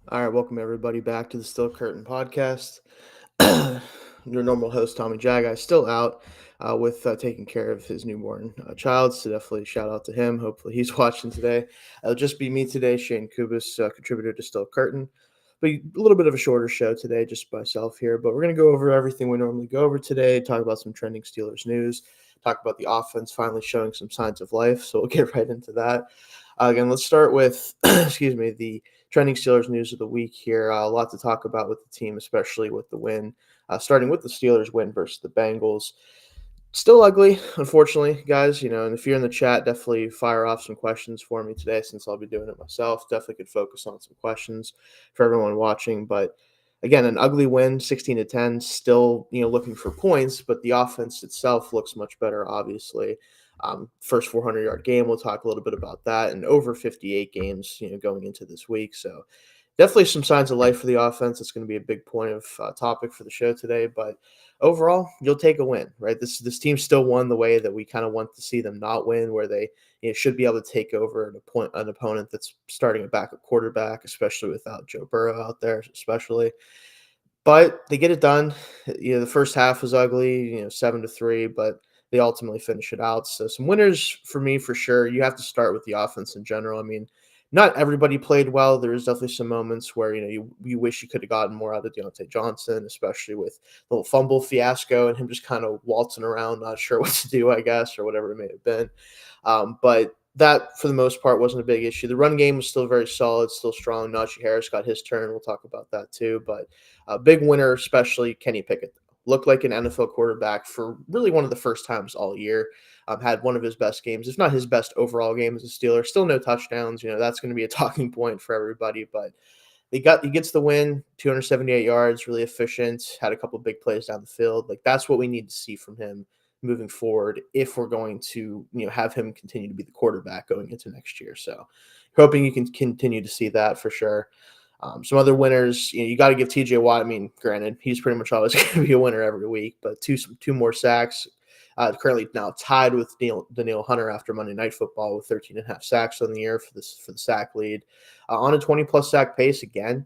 All right, welcome everybody back to the Still Curtain podcast. Your normal host, Tommy Jagai, still out with taking care of his newborn child. So definitely shout out to him. Hopefully he's watching today. It'll just be me today, Shayne Kubas, contributor to Still Curtain. But a little bit of a shorter show today, just myself here. But we're going to go over everything we normally go over today, talk about some trending Steelers news, talk about the offense finally showing some signs of life. So we'll get right into that. Again, let's start with, excuse me, the trending Steelers news of the week here. A lot to talk about with the team, especially with the win. Starting with the Steelers win versus the Bengals. Still ugly, unfortunately, guys. And if you're in the chat, definitely fire off some questions for me today since I'll be doing it myself. Definitely could focus on some questions for everyone watching. But again, an ugly win, 16-10. Still, looking for points, but the offense itself looks much better, obviously. First 400-yard game, we'll talk a little bit about that, and over 58 games, going into this week. So definitely some signs of life for the offense. It's going to be a big point of topic for the show today. But overall, you'll take a win, right? This team still won the way that we kind of want to see them not win, where they should be able to take over an opponent that's starting a backup quarterback, especially without Joe Burrow out there, especially. But they get it done. The first half was ugly, 7-3, but they ultimately finish it out. So some winners for me for sure. You have to start with the offense in general. I mean, not everybody played well. There was definitely some moments where you wish you could have gotten more out of Deontay Johnson, especially with the little fumble fiasco and him just kind of waltzing around, not sure what to do, I guess, or whatever it may have been. But that, for the most part, wasn't a big issue. The run game was still very solid, still strong. Najee Harris got his turn. We'll talk about that too. But a big winner, especially Kenny Pickett. Looked like an NFL quarterback for really one of the first times all year. Had one of his best games, if not his best overall game as a Steeler. Still no touchdowns. That's going to be a talking point for everybody. But he gets the win, 278 yards, really efficient. Had a couple big plays down the field. Like that's what we need to see from him moving forward if we're going to have him continue to be the quarterback going into next year. So hoping you can continue to see that for sure. Some other winners, you got to give TJ Watt. I mean, granted, he's pretty much always going to be a winner every week, but two more sacks. Currently now tied with Daniil Hunter after Monday Night Football with 13 and a half sacks on the year for the sack lead. On a 20-plus sack pace again.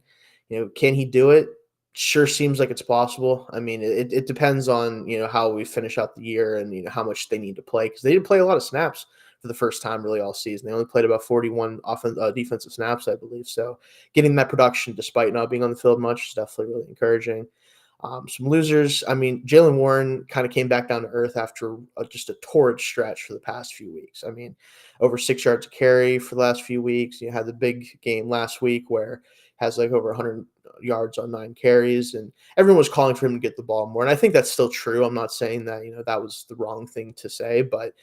Can he do it? Sure seems like it's possible. I mean, it depends on how we finish out the year and how much they need to play, because they didn't play a lot of snaps for the first time really all season. They only played about 41 defensive snaps, I believe. So getting that production despite not being on the field much is definitely really encouraging. Some losers. I mean, Jaylen Warren kind of came back down to earth after just a torrid stretch for the past few weeks. I mean, over 6 yards a carry for the last few weeks. You had the big game last week where has like over 100 yards on 9 carries, and everyone was calling for him to get the ball more. And I think that's still true. I'm not saying that that was the wrong thing to say, but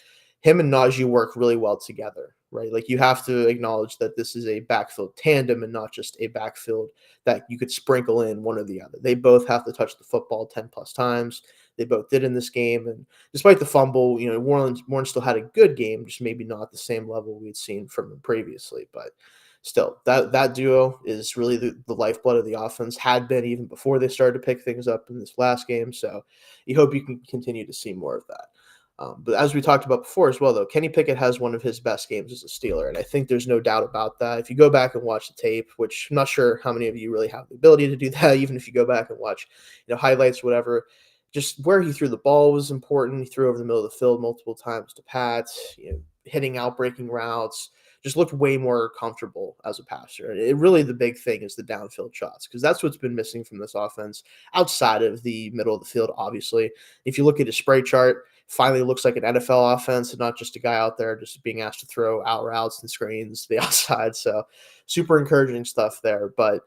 him and Najee work really well together, right? Like you have to acknowledge that this is a backfield tandem and not just a backfield that you could sprinkle in one or the other. They both have to touch the football 10 plus times. They both did in this game. And despite the fumble, Warren still had a good game, just maybe not the same level we'd seen from him previously. But still, that duo is really the lifeblood of the offense, had been even before they started to pick things up in this last game. So you hope you can continue to see more of that. But as we talked about before as well, though, Kenny Pickett has one of his best games as a Steeler, and I think there's no doubt about that. If you go back and watch the tape, which I'm not sure how many of you really have the ability to do that, even if you go back and watch, highlights, whatever, just where he threw the ball was important. He threw over the middle of the field multiple times to Pat, hitting out breaking routes, just looked way more comfortable as a passer. And really the big thing is the downfield shots, because that's what's been missing from this offense outside of the middle of the field, obviously. If you look at his spray chart, finally looks like an NFL offense and not just a guy out there just being asked to throw out routes and screens to the outside. So super encouraging stuff there. But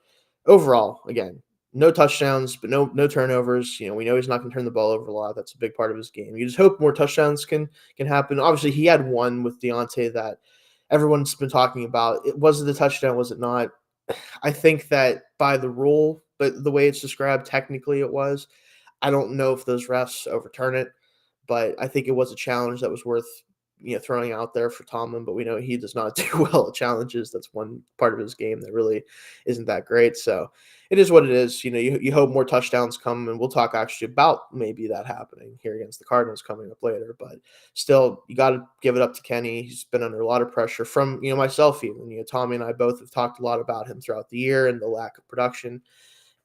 overall, again, no touchdowns, but no turnovers. We know he's not going to turn the ball over a lot. That's a big part of his game. You just hope more touchdowns can happen. Obviously, he had one with Deontay that everyone's been talking about. Was it the touchdown? Was it not? I think that by the rule, but the way it's described, technically it was. I don't know if those refs overturn it, but I think it was a challenge that was worth throwing out there for Tomlin, but we know he does not do well at challenges. That's one part of his game that really isn't that great. So it is what it is. You hope more touchdowns come, and we'll talk actually about maybe that happening here against the Cardinals coming up later. But still, you got to give it up to Kenny. He's been under a lot of pressure from myself even. Tommy and I both have talked a lot about him throughout the year and the lack of production.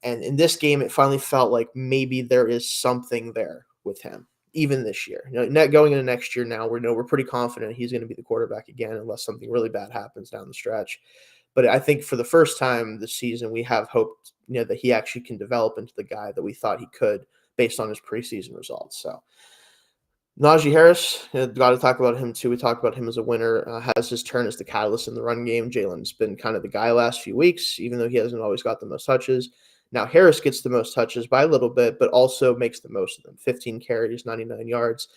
And in this game, it finally felt like maybe there is something there with him, even this year. Going into next year now, we're pretty confident he's going to be the quarterback again, unless something really bad happens down the stretch. But I think for the first time this season, we have hoped that he actually can develop into the guy that we thought he could based on his preseason results. So Najee Harris, got to talk about him too. We talked about him as a winner, has his turn as the catalyst in the run game. Jalen's been kind of the guy last few weeks, even though he hasn't always got the most touches. Now Harris gets the most touches by a little bit, but also makes the most of them. 15 carries, 99 yards.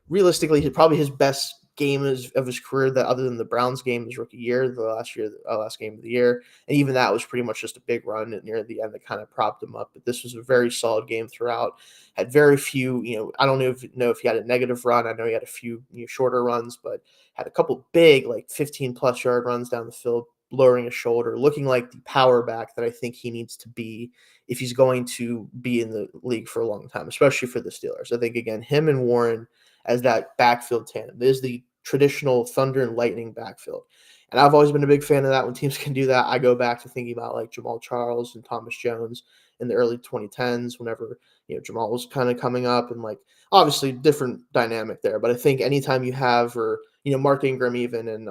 Realistically, probably his best game of his career, that other than the Browns game, his rookie year, the last game of the year. And even that was pretty much just a big run near the end that kind of propped him up. But this was a very solid game throughout. Had very few, I don't know if he had a negative run. I know he had a few shorter runs, but had a couple big, like 15-plus yard runs down the field, lowering his shoulder, looking like the power back that I think he needs to be if he's going to be in the league for a long time, especially for the Steelers. I think, again, him and Warren as that backfield tandem. There's the traditional thunder and lightning backfield. And I've always been a big fan of that. When teams can do that, I go back to thinking about like Jamal Charles and Thomas Jones in the early 2010s, whenever Jamal was kind of coming up, and like obviously different dynamic there. But I think anytime you have, or Mark Ingram even, and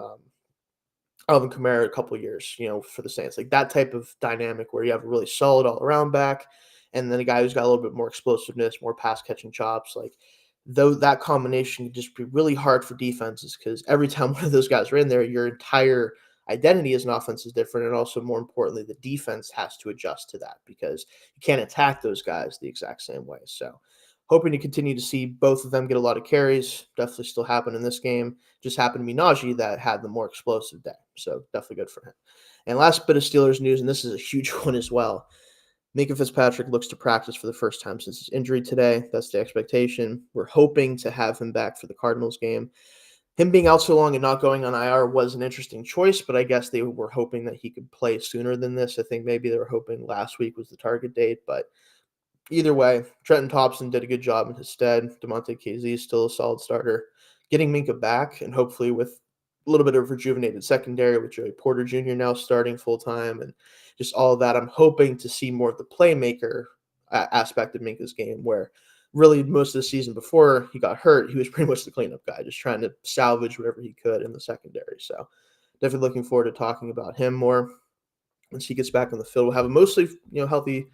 Alvin Kamara a couple of years, for the Saints, like that type of dynamic where you have a really solid all around back, and then a guy who's got a little bit more explosiveness, more pass catching chops, like. Though that combination can just be really hard for defenses, because every time one of those guys are in there, your entire identity as an offense is different. And also, more importantly, the defense has to adjust to that, because you can't attack those guys the exact same way. So hoping to continue to see both of them get a lot of carries. Definitely still happened in this game. Just happened to be Najee that had the more explosive day. So definitely good for him. And last bit of Steelers news, and this is a huge one as well. Minka Fitzpatrick looks to practice for the first time since his injury today. That's the expectation. We're hoping to have him back for the Cardinals game. Him being out so long and not going on IR was an interesting choice, but I guess they were hoping that he could play sooner than this. I think maybe they were hoping last week was the target date, but either way, Trenton Thompson did a good job in his stead. DeMonte Casey is still a solid starter. Getting Minka back, and hopefully with a little bit of rejuvenated secondary with Joey Porter Jr. now starting full-time, and just all of that, I'm hoping to see more of the playmaker aspect of Minka's game, where really most of the season before he got hurt, he was pretty much the cleanup guy, just trying to salvage whatever he could in the secondary. So definitely looking forward to talking about him more once he gets back on the field. We'll have a mostly healthy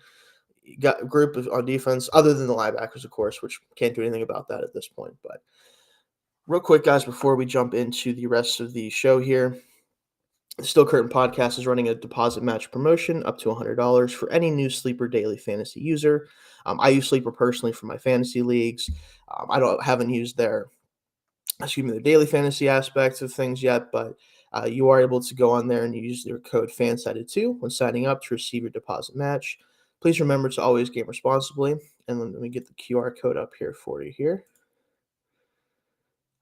group on defense, other than the linebackers, of course, which can't do anything about that at this point. But real quick, guys, before we jump into the rest of the show here, the Still Curtain Podcast is running a deposit match promotion up to $100 for any new Sleeper Daily Fantasy user. I use Sleeper personally for my fantasy leagues. Haven't used their daily fantasy aspects of things yet, but you are able to go on there and use their code FANSIDED2 when signing up to receive your deposit match. Please remember to always game responsibly. And let me get the QR code up here for you here.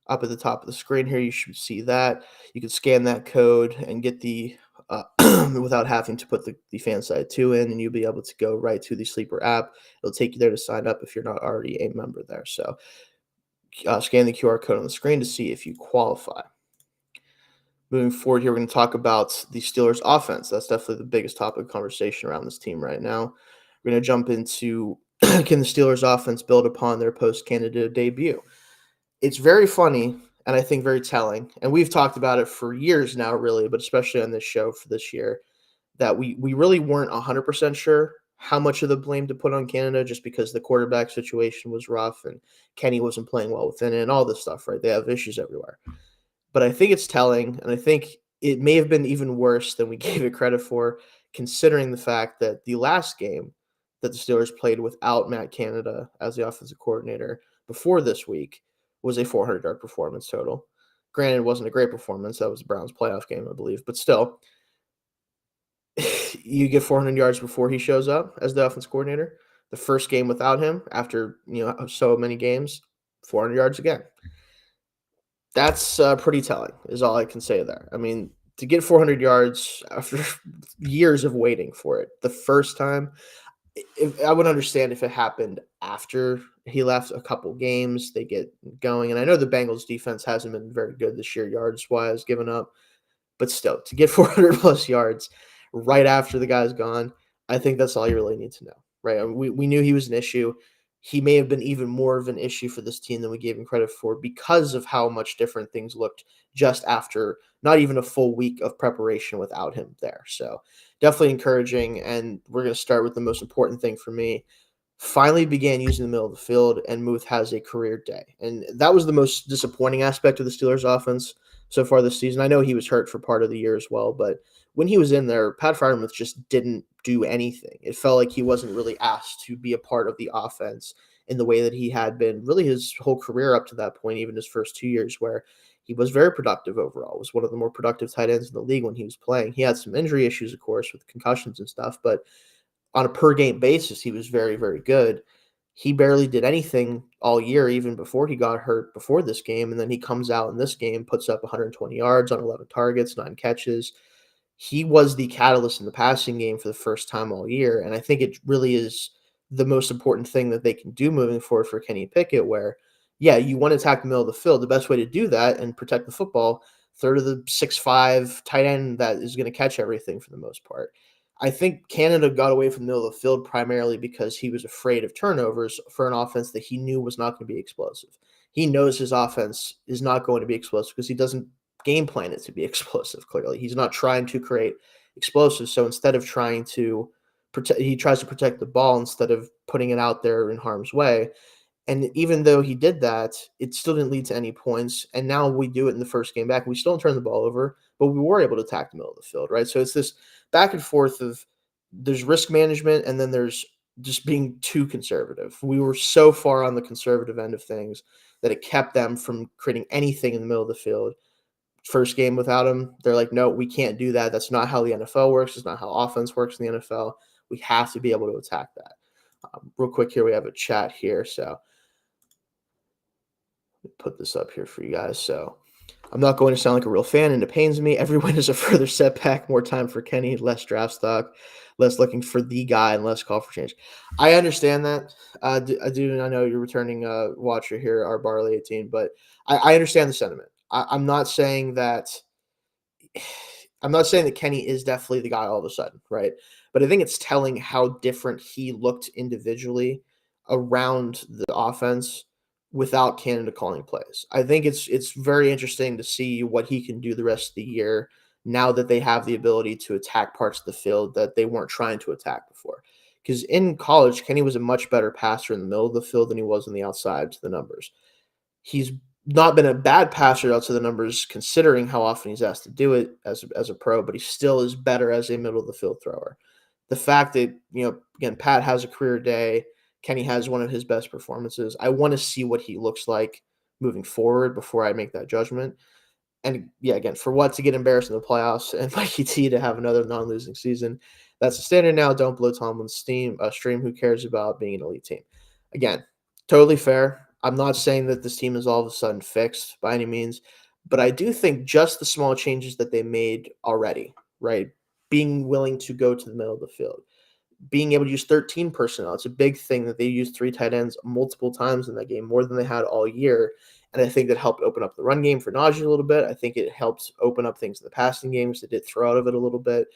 Up at the top of the screen here, you should see that. You can scan that code and get the without having to put the FanSide2 in, and you'll be able to go right to the Sleeper app. It'll take you there to sign up if you're not already a member there. So scan the QR code on the screen to see if you qualify. Moving forward here, we're going to talk about the Steelers offense. That's definitely the biggest topic of conversation around this team right now. We're going to jump into can the Steelers offense build upon their post-Canada debut? It's very funny and I think very telling, and we've talked about it for years now, really, but especially on this show for this year, that we really weren't 100% sure how much of the blame to put on Canada, just because the quarterback situation was rough and Kenny wasn't playing well within it and all this stuff, right? They have issues everywhere. But I think it's telling, and I think it may have been even worse than we gave it credit for, considering the fact that the last game that the Steelers played without Matt Canada as the offensive coordinator before this week was a 400-yard performance total. Granted, it wasn't a great performance. That was the Browns' playoff game, I believe. But still, you get 400 yards before he shows up as the offensive coordinator. The first game without him, after so many games, 400 yards again. That's pretty telling, is all I can say there. I mean, to get 400 yards after years of waiting for it, the first time, I would understand if it happened after he left a couple games, they get going. And I know the Bengals defense hasn't been very good this year, yards wise, given up. But still, to get 400 plus yards right after the guy's gone, I think that's all you really need to know, right? I mean, we knew he was an issue. He may have been even more of an issue for this team than we gave him credit for because of how much different things looked just after not even a full week of preparation without him there. So definitely encouraging. And we're going to start with the most important thing for me. Finally began using the middle of the field, and Muth has a career day. And that was the most disappointing aspect of the Steelers offense so far this season. I know he was hurt for part of the year as well, but when he was in there, Pat Freiermuth just didn't do anything. It felt like he wasn't really asked to be a part of the offense in the way that he had been really his whole career up to that point, even his first 2 years, where he was very productive overall. Was one of the more productive tight ends in the league when he was playing. He had some injury issues, of course, with concussions and stuff, but on a per game basis, he was very, very good. He barely did anything all year, even before he got hurt before this game. And then he comes out in this game, puts up 120 yards on 11 targets, 9 catches. He was the catalyst in the passing game for the first time all year. And I think it really is the most important thing that they can do moving forward for Kenny Pickett, where, yeah, you want to attack the middle of the field. The best way to do that and protect the football, throw to the 6'5" tight end that is going to catch everything for the most part. I think Canada got away from the middle of the field primarily because he was afraid of turnovers for an offense that he knew was not going to be explosive. He knows his offense is not going to be explosive because he doesn't game plan it to be explosive, clearly. He's not trying to create explosives. So instead of trying to protect, he tries to protect the ball instead of putting it out there in harm's way. And even though he did that, it still didn't lead to any points. And now we do it in the first game back. We still don't turn the ball over, but we were able to attack the middle of the field, right? So it's this back and forth of there's risk management and then there's just being too conservative. We were so far on the conservative end of things that it kept them from creating anything in the middle of the field. First game without him, they're like, no, we can't do that. That's not how the NFL works. It's not how offense works in the NFL. We have to be able to attack that. Real quick here, we have a chat here. So put this up here for you guys. So I'm not going to sound like a real fan, and it pains me. Every win is a further setback, more time for Kenny, less draft stock, less looking for the guy, and less call for change. I understand that. I do. I know you're returning watcher here, our Barley 18, but I understand the sentiment. I'm not saying that I'm not saying that Kenny is definitely the guy all of a sudden, right? But I think it's telling how different he looked individually around the offense without Canada calling plays. I think it's very interesting to see what he can do the rest of the year now that they have the ability to attack parts of the field that they weren't trying to attack before. Because in college, Kenny was a much better passer in the middle of the field than he was on the outside to the numbers. He's not been a bad passer out to the numbers considering how often he's asked to do it as a pro, but he still is better as a middle of the field thrower. The fact that, again, Pat has a career day, Kenny has one of his best performances. I want to see what he looks like moving forward before I make that judgment. And yeah, again, for what to get embarrassed in the playoffs and Mikey T to have another non-losing season, that's the standard now. Don't blow Tomlin's stream. Who cares about being an elite team? Again, totally fair. I'm not saying that this team is all of a sudden fixed by any means, but I do think just the small changes that they made already, right? Being willing to go to the middle of the field, being able to use 13 personnel. It's a big thing that they used 3 tight ends multiple times in that game, more than they had all year. And I think that helped open up the run game for Najee a little bit. I think it helped open up things in the passing games that did throw out of it a little bit.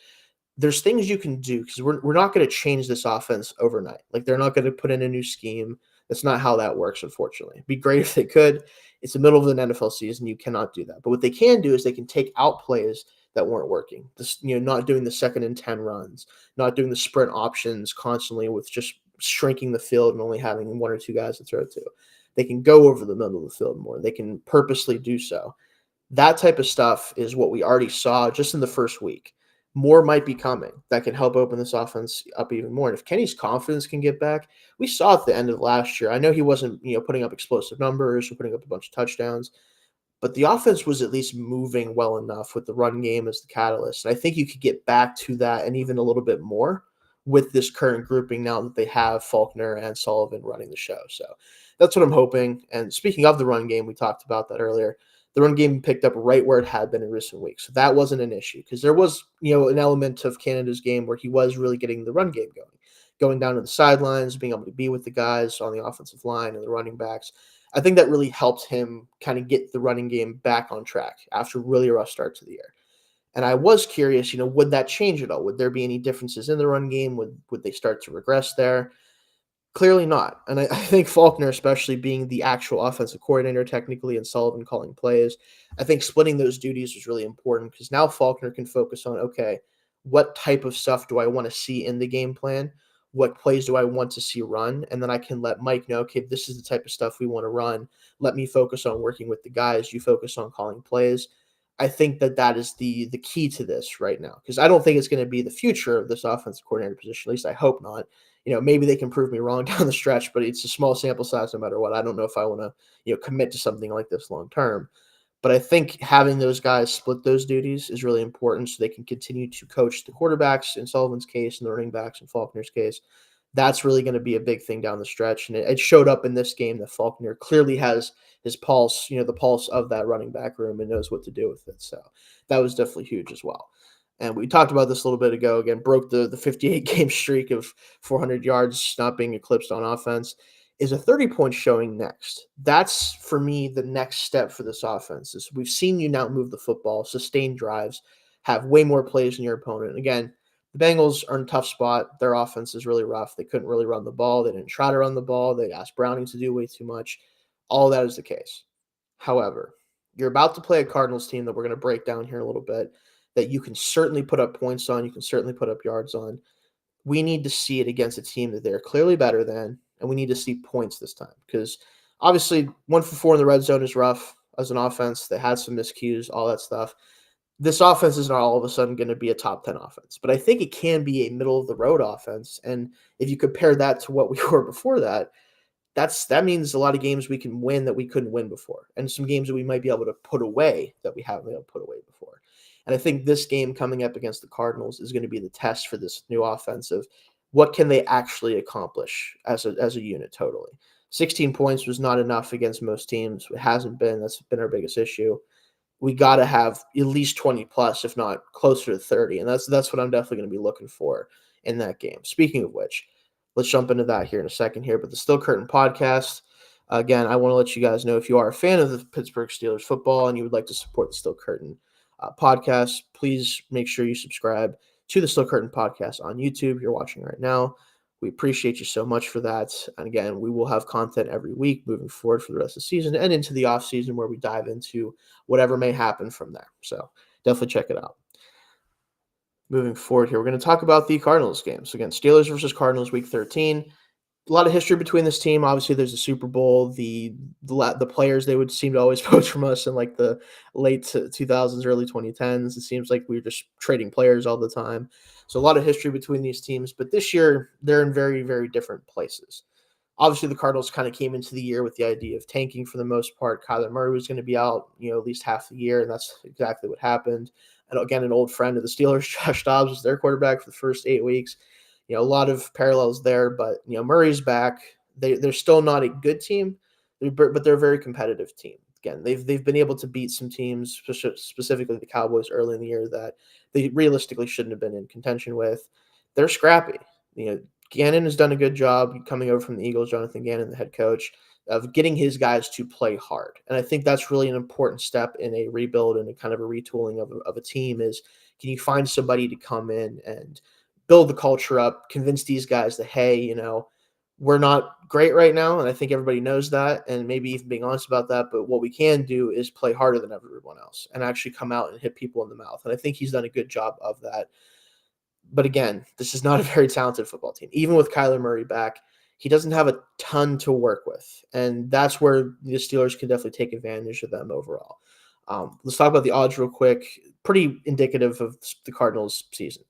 There's things you can do because we're not going to change this offense overnight. Like, they're not going to put in a new scheme. That's not how that works, unfortunately. It'd be great if they could. It's the middle of an NFL season. You cannot do that. But what they can do is they can take out plays that weren't working. This, not doing the 2nd and 10 runs, not doing the sprint options constantly with just shrinking the field and only having 1 or 2 guys to throw to. They can go over the middle of the field more. They can purposely do so. That type of stuff is what we already saw just in the first week. More might be coming that can help open this offense up even more. And if Kenny's confidence can get back, we saw at the end of last year. I know he wasn't, putting up explosive numbers or putting up a bunch of touchdowns, but the offense was at least moving well enough with the run game as the catalyst. And I think you could get back to that and even a little bit more with this current grouping now that they have Faulkner and Sullivan running the show. So that's what I'm hoping. And speaking of the run game, we talked about that earlier. the run game picked up right where it had been in recent weeks. So that wasn't an issue because there was, an element of Canada's game where he was really getting the run game going down to the sidelines, being able to be with the guys on the offensive line and the running backs. I think that really helped him kind of get the running game back on track after really a rough start to the year. And I was curious, would that change at all? Would there be any differences in the run game? Would they start to regress there? Clearly not. And I think Faulkner, especially being the actual offensive coordinator technically and Sullivan calling plays, I think splitting those duties was really important because now Faulkner can focus on, okay, what type of stuff do I want to see in the game plan? What plays do I want to see run? And then I can let Mike know, okay, this is the type of stuff we want to run. Let me focus on working with the guys. You focus on calling plays. I think that is the key to this right now because I don't think it's going to be the future of this offensive coordinator position. At least I hope not. Maybe they can prove me wrong down the stretch, but it's a small sample size no matter what. I don't know if I want to, commit to something like this long term. But I think having those guys split those duties is really important so they can continue to coach the quarterbacks in Sullivan's case and the running backs in Faulkner's case. That's really going to be a big thing down the stretch. And it showed up in this game that Faulkner clearly has his pulse, the pulse of that running back room and knows what to do with it. So that was definitely huge as well. And we talked about this a little bit ago. Again, broke the 58-game streak of 400 yards not being eclipsed on offense. Is a 30-point showing next? That's, for me, the next step for this offense. Is we've seen you now move the football, sustain drives, have way more plays than your opponent. Again, the Bengals are in a tough spot. Their offense is really rough. They couldn't really run the ball. They didn't try to run the ball. They asked Browning to do way too much. All that is the case. However, you're about to play a Cardinals team that we're going to break down here a little bit that you can certainly put up points on. You can certainly put up yards on. We need to see it against a team that they're clearly better than, and we need to see points this time because obviously 1 for 4 in the red zone is rough as an offense. They had some miscues, all that stuff. This offense is not all of a sudden going to be a top 10 offense, but I think it can be a middle of the road offense. And if you compare that to what we were before that means a lot of games we can win that we couldn't win before, and some games that we might be able to put away that we haven't been able to put away before. And I think this game coming up against the Cardinals is going to be the test for this new offensive. What can they actually accomplish as a unit totally? 16 points was not enough against most teams. It hasn't been. That's been our biggest issue. We got to have at least 20 plus, if not closer to 30. And that's what I'm definitely going to be looking for in that game. Speaking of which, let's jump into that here in a second here. But the Still Curtain podcast, again, I want to let you guys know if you are a fan of the Pittsburgh Steelers football and you would like to support the Still Curtain podcast, please make sure you subscribe to the Still Curtain podcast on YouTube. You're watching right now. We appreciate you so much for that. And again, we will have content every week moving forward for the rest of the season and into the off season where we dive into whatever may happen from there. So definitely check it out. Moving forward here, we're going to talk about the Cardinals game. So again, Steelers versus Cardinals week 13. A lot of history between this team. Obviously, there's the Super Bowl. The players they would seem to always poach from us in like the late 2000s, early 2010s. It seems like we were just trading players all the time. So a lot of history between these teams. But this year, they're in very, very different places. Obviously, the Cardinals kind of came into the year with the idea of tanking for the most part. Kyler Murray was going to be out, at least half the year, and that's exactly what happened. And again, an old friend of the Steelers, Josh Dobbs, was their quarterback for the first 8 weeks. A lot of parallels there, but Murray's back. They're still not a good team, but they're a very competitive team. Again, they've been able to beat some teams, specifically the Cowboys early in the year that they realistically shouldn't have been in contention with. They're scrappy. Gannon has done a good job coming over from the Eagles, Jonathan Gannon, the head coach, of getting his guys to play hard. And I think that's really an important step in a rebuild and a kind of a retooling of a team is, can you find somebody to come in and build the culture up, convince these guys that, hey, we're not great right now, and I think everybody knows that, and maybe even being honest about that, but what we can do is play harder than everyone else and actually come out and hit people in the mouth. And I think he's done a good job of that. But again, this is not a very talented football team. Even with Kyler Murray back, he doesn't have a ton to work with, and that's where the Steelers can definitely take advantage of them overall. Let's talk about the odds real quick. Pretty indicative of the Cardinals' season.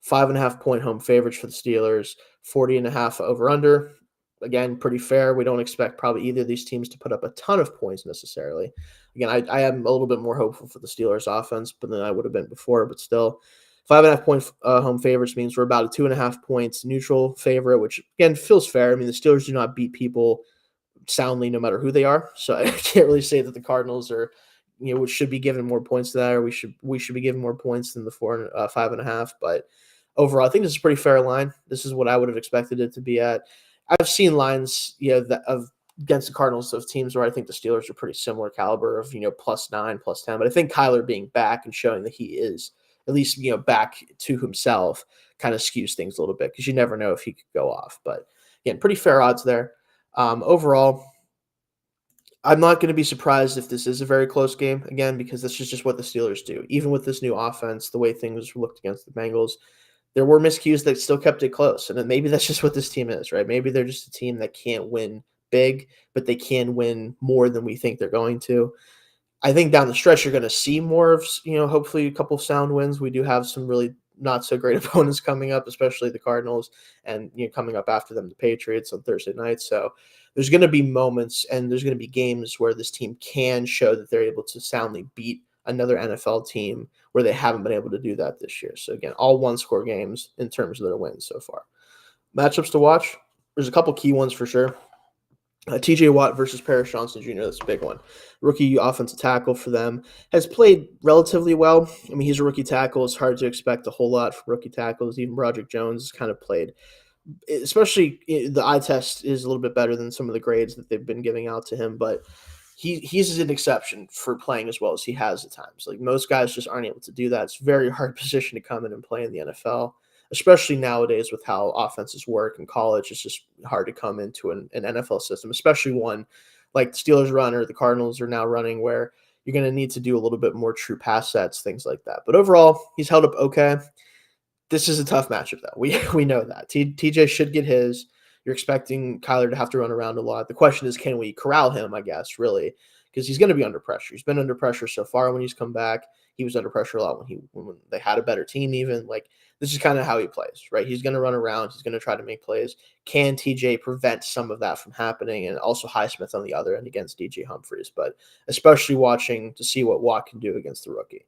5.5 point home favorites for the Steelers, 40.5 over under. Again, pretty fair. We don't expect probably either of these teams to put up a ton of points necessarily. Again, I am a little bit more hopeful for the Steelers offense than I would have been before, but still 5.5 point home favorites means we're about a 2.5 points neutral favorite, which again feels fair. I mean, the Steelers do not beat people soundly no matter who they are. So I can't really say that the Cardinals are which should be given more points to that, or we should be given more points than the 5.5. But overall, I think this is a pretty fair line. This is what I would have expected it to be at. I've seen lines, that of against the Cardinals of teams where I think the Steelers are pretty similar caliber of, +9, +10. But I think Kyler being back and showing that he is at least, back to himself kind of skews things a little bit because you never know if he could go off. But again, pretty fair odds there. Overall, I'm not going to be surprised if this is a very close game again, because this is just what the Steelers do. Even with this new offense, the way things looked against the Bengals, there were miscues that still kept it close. And then maybe that's just what this team is, right? Maybe they're just a team that can't win big, but they can win more than we think they're going to. I think down the stretch, you're going to see more of, hopefully a couple sound wins. We do have some really not so great opponents coming up, especially the Cardinals, and coming up after them, the Patriots on Thursday night. So there's going to be moments and there's going to be games where this team can show that they're able to soundly beat another NFL team where they haven't been able to do that this year. So again, all one-score games in terms of their wins so far. Matchups to watch, there's a couple key ones for sure. TJ Watt versus Paris Johnson Jr., that's a big one. Rookie offensive tackle for them. Has played relatively well. I mean, he's a rookie tackle. It's hard to expect a whole lot from rookie tackles. Even Broderick Jones has kind of played. Especially the eye test is a little bit better than some of the grades that they've been giving out to him, but he's an exception for playing as well as he has at times. Like, most guys just aren't able to do that. It's a very hard position to come in and play in the NFL. Especially nowadays with how offenses work in college, it's just hard to come into an NFL system, especially one like the Steelers run or the Cardinals are now running, where you're going to need to do a little bit more true pass sets, things like that. But overall, he's held up okay. This is a tough matchup, though. We know that. TJ should get his. You're expecting Kyler to have to run around a lot. The question is, can we corral him, I guess, really? Because he's going to be under pressure. He's been under pressure so far when he's come back. He was under pressure a lot when they had a better team even. Like, this is kind of how he plays, right? He's going to run around. He's going to try to make plays. Can TJ prevent some of that from happening? And also Highsmith on the other end against DJ Humphries. But especially watching to see what Watt can do against the rookie.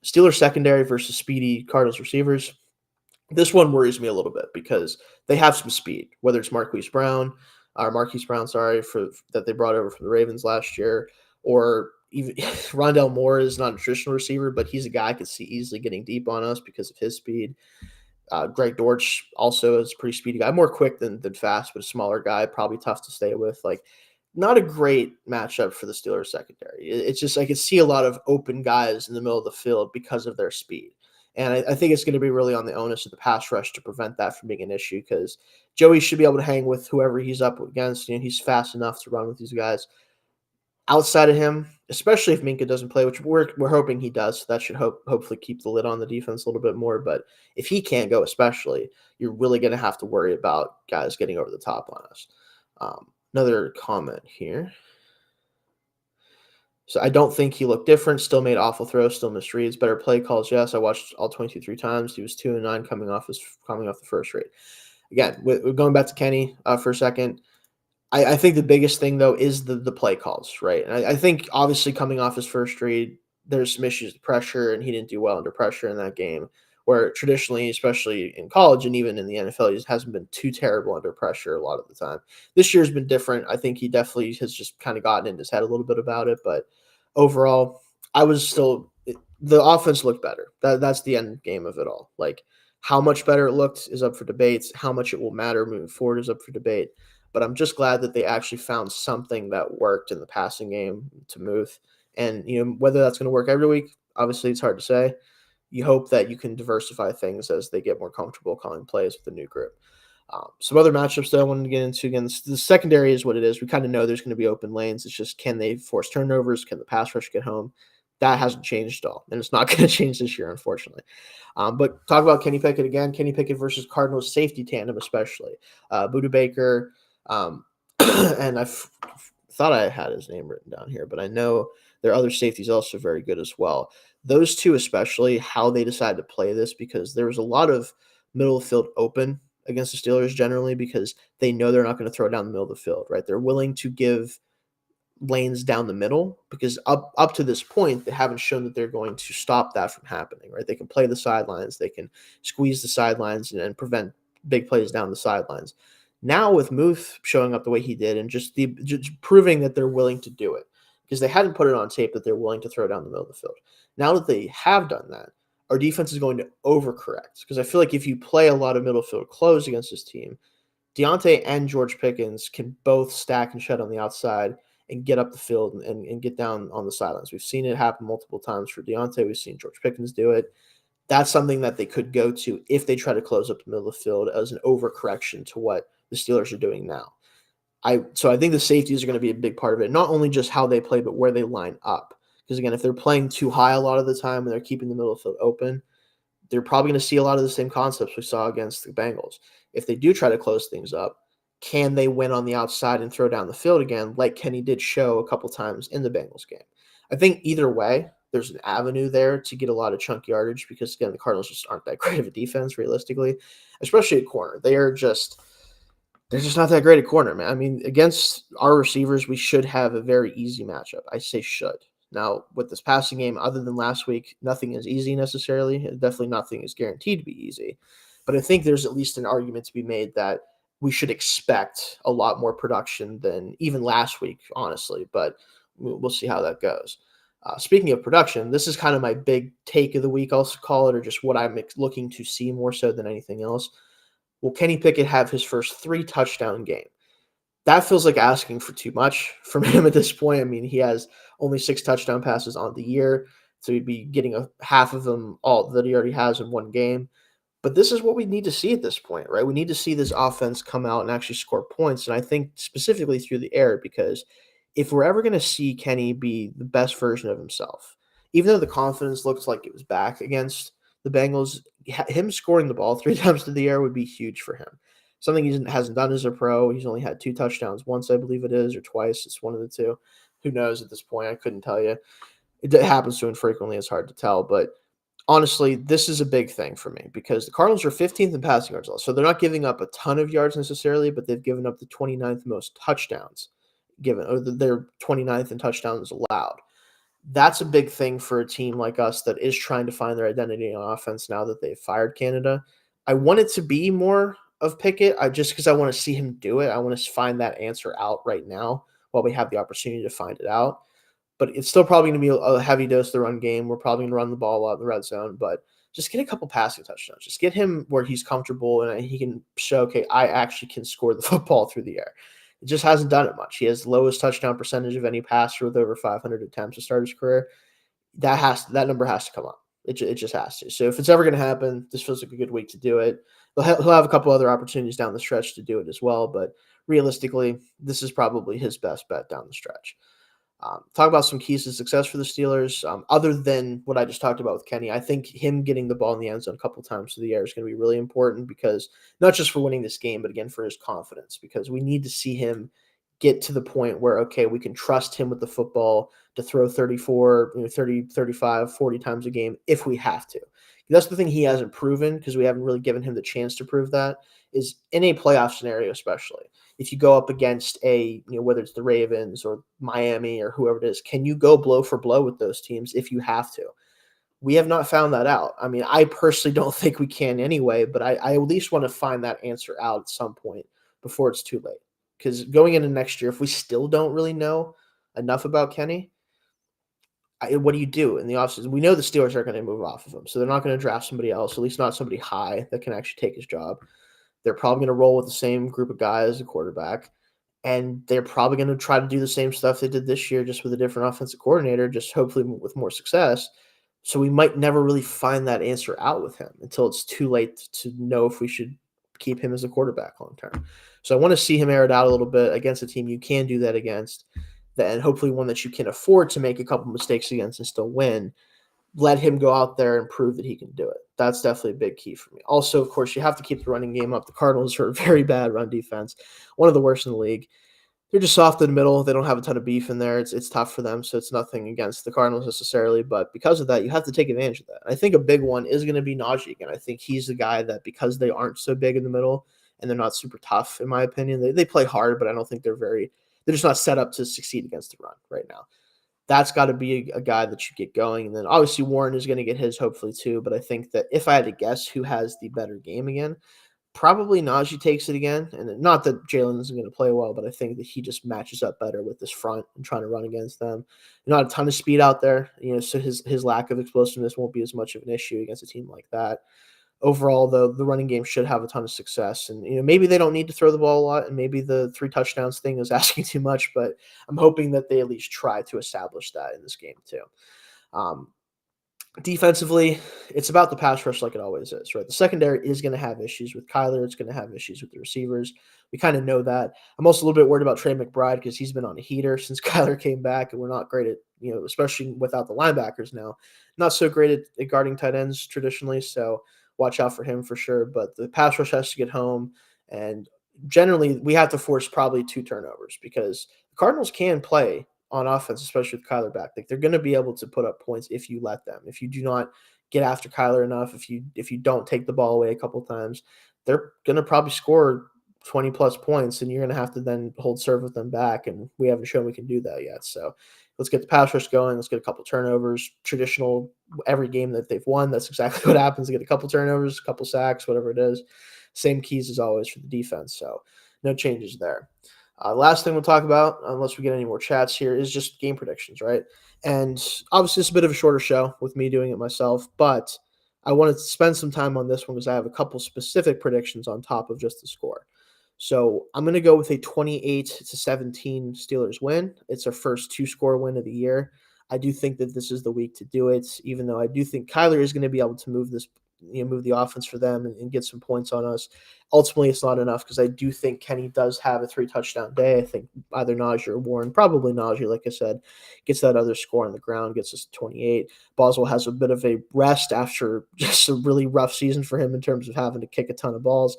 Steelers secondary versus speedy Cardinals receivers. This one worries me a little bit because they have some speed, whether it's Marquise Brown, that they brought over from the Ravens last year, or even Rondell Moore is not a traditional receiver, but he's a guy I could see easily getting deep on us because of his speed. Greg Dortch also is a pretty speedy guy, more quick than fast, but a smaller guy, probably tough to stay with. Like, not a great matchup for the Steelers secondary. It's just I could see a lot of open guys in the middle of the field because of their speed. And I think it's going to be really on the onus of the pass rush to prevent that from being an issue, because Joey should be able to hang with whoever he's up against. He's fast enough to run with these guys. Outside of him, especially if Minka doesn't play, which we're hoping he does, so that should hopefully keep the lid on the defense a little bit more. But if he can't go, especially, you're really going to have to worry about guys getting over the top on us. Another comment here. So I don't think he looked different. Still made awful throws. Still misreads. Better play calls. Yes, I watched all 22 3 times. He was 2-9 coming off the first rate. Again, we're going back to Kenny for a second. I think the biggest thing though is the play calls, right? And I think obviously coming off his first read, there's some issues with pressure, and he didn't do well under pressure in that game. Where traditionally, especially in college and even in the NFL, he just hasn't been too terrible under pressure a lot of the time. This year's been different. I think he definitely has just kind of gotten in his head a little bit about it. But overall, the offense looked better. That's the end game of it all. Like, how much better it looked is up for debates. How much it will matter moving forward is up for debate. But I'm just glad that they actually found something that worked in the passing game to move. And whether that's going to work every week, obviously it's hard to say. You hope that you can diversify things as they get more comfortable calling plays with the new group. Some other matchups that I wanted to get into. Again, the secondary is what it is. We kind of know there's going to be open lanes. It's just, can they force turnovers? Can the pass rush get home? That hasn't changed at all, and it's not going to change this year, unfortunately. But talk about Kenny Pickett again. Kenny Pickett versus Cardinals safety tandem, especially. Budda Baker, and I thought I had his name written down here, but I know there are other safeties also very good as well. Those two especially, how they decide to play this, because there was a lot of middle of the field open against the Steelers generally because they know they're not going to throw it down the middle of the field, right? They're willing to give lanes down the middle because up to this point, they haven't shown that they're going to stop that from happening, right? They can play the sidelines. They can squeeze the sidelines and prevent big plays down the sidelines. Now with Muth showing up the way he did and just proving that they're willing to do it. because they hadn't put it on tape that they're willing to throw down the middle of the field. Now that they have done that, our defense is going to overcorrect, because I feel like if you play a lot of middle field close against this team, Deontay and George Pickens can both stack and shed on the outside and get up the field and get down on the sidelines. We've seen it happen multiple times for Deontay. We've seen George Pickens do it. That's something that they could go to if they try to close up the middle of the field as an overcorrection to what the Steelers are doing now. So I think the safeties are going to be a big part of it, not only just how they play, but where they line up. Because again, if they're playing too high a lot of the time and they're keeping the middle of the field open, they're probably going to see a lot of the same concepts we saw against the Bengals. If they do try to close things up, can they win on the outside and throw down the field again, like Kenny did show a couple times in the Bengals game? I think either way, there's an avenue there to get a lot of chunk yardage, because, again, the Cardinals just aren't that great of a defense, realistically, especially at corner. They're just not that great at corner, man. I mean, against our receivers, we should have a very easy matchup. I say should. Now, with this passing game, other than last week, nothing is easy necessarily. Definitely nothing is guaranteed to be easy. But I think there's at least an argument to be made that we should expect a lot more production than even last week, honestly. But we'll see how that goes. Speaking of production, this is kind of my big take of the week, I'll call it, or just what I'm looking to see more so than anything else. Will Kenny Pickett have his first 3-touchdown game? That feels like asking for too much from him at this point. I mean, he has only 6 touchdown passes on the year, so he'd be getting half of them all that he already has in one game. But this is what we need to see at this point, right? We need to see this offense come out and actually score points, and I think specifically through the air, because if we're ever going to see Kenny be the best version of himself, even though the confidence looks like it was back against the Bengals, him scoring the ball 3 times to the air would be huge for him. Something he hasn't done as a pro. He's only had 2 touchdowns once, I believe it is, or twice. It's one of the two. Who knows at this point? I couldn't tell you. It happens to him frequently. It's hard to tell. But honestly, this is a big thing for me, because the Cardinals are 15th in passing yards. So they're not giving up a ton of yards necessarily, but they've given up the 29th most touchdowns given, or they're 29th in touchdowns allowed. That's a big thing for a team like us that is trying to find their identity on offense now that they've fired Canada. I want it to be more of Pickett, just because I want to see him do it. I want to find that answer out right now while we have the opportunity to find it out. But it's still probably going to be a heavy dose of the run game. We're probably going to run the ball a lot in the red zone, but just get a couple passing touchdowns. Just get him where he's comfortable and he can show, okay, I actually can score the football through the air. It just hasn't done it much. He has the lowest touchdown percentage of any passer with over 500 attempts to start his career. That number has to come up. It just has to. So if it's ever going to happen, this feels like a good week to do it. He'll have a couple other opportunities down the stretch to do it as well, but realistically, this is probably his best bet down the stretch. Talk about some keys to success for the Steelers. Other than what I just talked about with Kenny, I think him getting the ball in the end zone a couple times through the air is going to be really important, because not just for winning this game, but again, for his confidence, because we need to see him get to the point where, okay, we can trust him with the football to throw 34, 30, 35, 40 times a game if we have to. That's the thing he hasn't proven, because we haven't really given him the chance to prove that, is in a playoff scenario especially. If you go up against whether it's the Ravens or Miami or whoever it is, can you go blow for blow with those teams if you have to? We have not found that out. I mean, I personally don't think we can anyway, but I at least want to find that answer out at some point before it's too late. Because going into next year, if we still don't really know enough about Kenny, what do you do in the offseason? We know the Steelers aren't going to move off of him, so they're not going to draft somebody else, at least not somebody high that can actually take his job. They're probably going to roll with the same group of guys as a quarterback, and they're probably going to try to do the same stuff they did this year, just with a different offensive coordinator, just hopefully with more success. So we might never really find that answer out with him until it's too late to know if we should keep him as a quarterback long term. So I want to see him air it out a little bit against a team you can do that against, and hopefully one that you can afford to make a couple mistakes against and still win. Let him go out there and prove that he can do it. That's definitely a big key for me. Also, of course, you have to keep the running game up. The Cardinals are a very bad run defense, one of the worst in the league. They're just soft in the middle. They don't have a ton of beef in there. It's tough for them, so it's nothing against the Cardinals necessarily. But because of that, you have to take advantage of that. I think a big one is going to be Najee again. I think he's the guy that, because they aren't so big in the middle and they're not super tough, in my opinion, they play hard, but I don't think they're just not set up to succeed against the run right now. That's got to be a guy that you get going. And then obviously Warren is going to get his hopefully too. But I think that if I had to guess who has the better game again, probably Najee takes it again. And not that Jalen isn't going to play well, but I think that he just matches up better with this front and trying to run against them. Not a ton of speed out there, so his lack of explosiveness won't be as much of an issue against a team like that. Overall, though, the running game should have a ton of success. And, maybe they don't need to throw the ball a lot, and maybe the 3 touchdowns thing is asking too much, but I'm hoping that they at least try to establish that in this game too. Um, Defensively, it's about the pass rush like it always is, right? The secondary is going to have issues with Kyler. It's going to have issues with the receivers. We kind of know that. I'm also a little bit worried about Trey McBride because he's been on a heater since Kyler came back, and we're not great at, especially without the linebackers now, not so great at guarding tight ends traditionally. So watch out for him for sure. But the pass rush has to get home, and generally we have to force probably 2 turnovers because the Cardinals can play on offense, especially with Kyler back. Like, they're going to be able to put up points if you let them. If you do not get after Kyler enough, if you don't take the ball away a couple times, they're going to probably score 20 plus points, and you're going to have to then hold serve with them back. And we haven't shown we can do that yet. So let's get the pass rush going. Let's get a couple turnovers. Traditional, every game that they've won, that's exactly what happens. They get a couple turnovers, a couple sacks, whatever it is. Same keys as always for the defense. So no changes there. Last thing we'll talk about, unless we get any more chats here, is just game predictions, right? And obviously it's a bit of a shorter show with me doing it myself, but I wanted to spend some time on this one because I have a couple specific predictions on top of just the score. So I'm going to go with a 28-17 Steelers win. It's our first 2-score win of the year. I do think that this is the week to do it, even though I do think Kyler is going to be able to move the offense for them and get some points on us. Ultimately, it's not enough because I do think Kenny does have a 3-touchdown day. I think either Najee or Warren, probably Najee, like I said, gets that other score on the ground, gets us 28. Boswell has a bit of a rest after just a really rough season for him in terms of having to kick a ton of balls.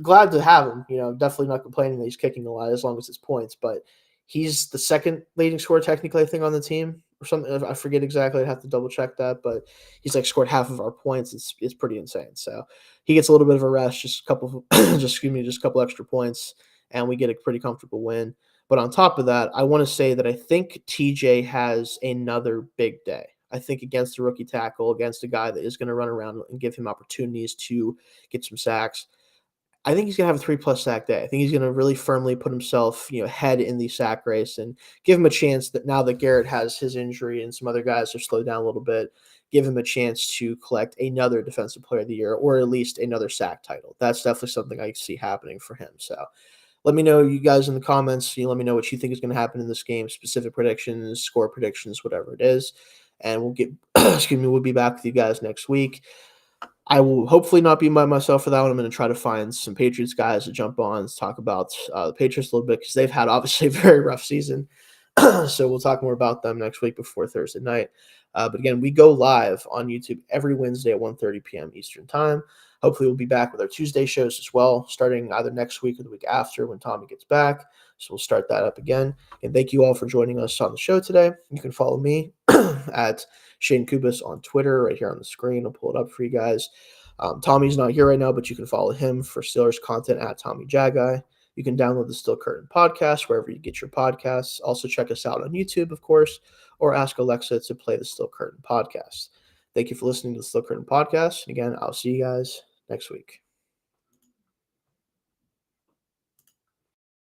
Glad to have him. Definitely not complaining that he's kicking a lot as long as it's points, but he's the second leading scorer technically, I think, on the team or something. I forget exactly. I'd have to double check that, but he's like scored half of our points. It's pretty insane. So he gets a little bit of a rest, just a couple, just a couple extra points, and we get a pretty comfortable win. But on top of that, I want to say that I think TJ has another big day. I think against a rookie tackle, against a guy that is going to run around and give him opportunities to get some sacks. I think he's going to have a 3+ sack day. I think he's going to really firmly put himself, ahead in the sack race and give him a chance that now that Garrett has his injury and some other guys are slowed down a little bit, give him a chance to collect another Defensive Player of the Year or at least another sack title. That's definitely something I see happening for him. So let me know, you guys, in the comments. Let me know what you think is going to happen in this game, specific predictions, score predictions, whatever it is. And we'll get, we'll be back with you guys next week. I will hopefully not be by myself for that one. I'm going to try to find some Patriots guys to jump on and talk about the Patriots a little bit because they've had obviously a very rough season. So we'll talk more about them next week before Thursday night. But again, we go live on YouTube every Wednesday at 1:30 p.m. Eastern Time. Hopefully we'll be back with our Tuesday shows as well, starting either next week or the week after when Tommy gets back. So we'll start that up again. And thank you all for joining us on the show today. You can follow me at Shayne Kubas on Twitter right here on the screen. I'll pull it up for you guys. Tommy's not here right now, but you can follow him for Steelers content at TommyJagGuy. You can download the Still Curtain podcast wherever you get your podcasts. Also check us out on YouTube, of course, or ask Alexa to play the Still Curtain podcast. Thank you for listening to the Still Curtain podcast. And again, I'll see you guys next week.